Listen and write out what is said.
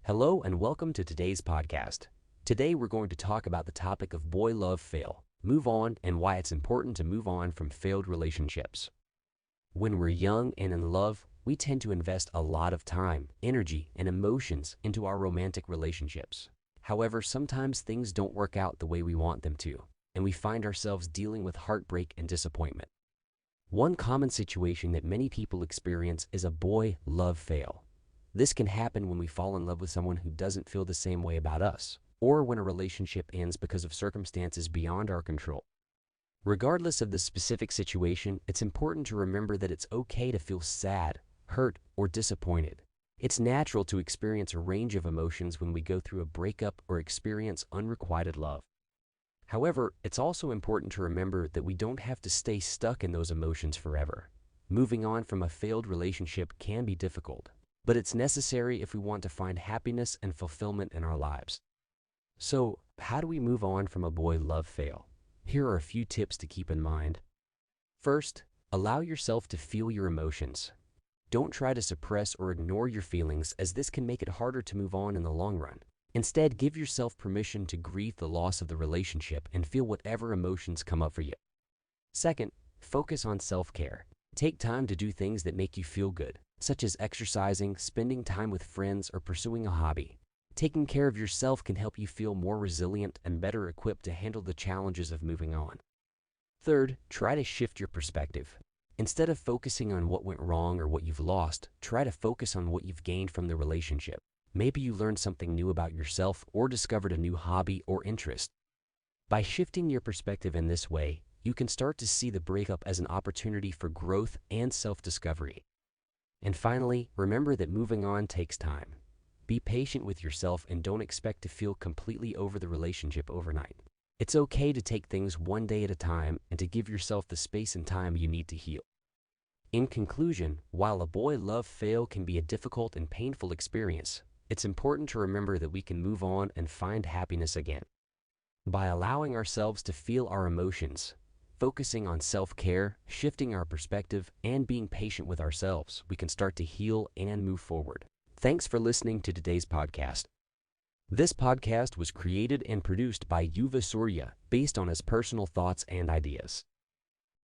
Hello and welcome to today's podcast. Today we're going to talk about the topic of boy love fail, move on, and why it's important to move on from failed relationships. When we're young and in love, we tend to invest a lot of time, energy, and emotions into our romantic relationships. However, sometimes things don't work out the way we want them to, and we find ourselves dealing with heartbreak and disappointment. One common situation that many people experience is a boy love fail. This can happen when we fall in love with someone who doesn't feel the same way about us, or when a relationship ends because of circumstances beyond our control. Regardless of the specific situation, it's important to remember that it's okay to feel sad, hurt, or disappointed. It's natural to experience a range of emotions when we go through a breakup or experience unrequited love. However, it's also important to remember that we don't have to stay stuck in those emotions forever. Moving on from a failed relationship can be difficult, but it's necessary if we want to find happiness and fulfillment in our lives. So, how do we move on from a boy love fail? Here are a few tips to keep in mind. First, allow yourself to feel your emotions. Don't try to suppress or ignore your feelings, as this can make it harder to move on in the long run. Instead, give yourself permission to grieve the loss of the relationship and feel whatever emotions come up for you. Second, focus on self-care. Take time to do things that make you feel good, such as exercising, spending time with friends, or pursuing a hobby. Taking care of yourself can help you feel more resilient and better equipped to handle the challenges of moving on. Third, try to shift your perspective. Instead of focusing on what went wrong or what you've lost, try to focus on what you've gained from the relationship. Maybe you learned something new about yourself or discovered a new hobby or interest. By shifting your perspective in this way, you can start to see the breakup as an opportunity for growth and self-discovery. And finally, remember that moving on takes time. Be patient with yourself and don't expect to feel completely over the relationship overnight. It's okay to take things one day at a time and to give yourself the space and time you need to heal. In conclusion, while a boy love fail can be a difficult and painful experience, it's important to remember that we can move on and find happiness again. By allowing ourselves to feel our emotions, focusing on self-care, shifting our perspective, and being patient with ourselves, we can start to heal and move forward. Thanks for listening to today's podcast. This podcast was created and produced by Yuva Surya based on his personal thoughts and ideas.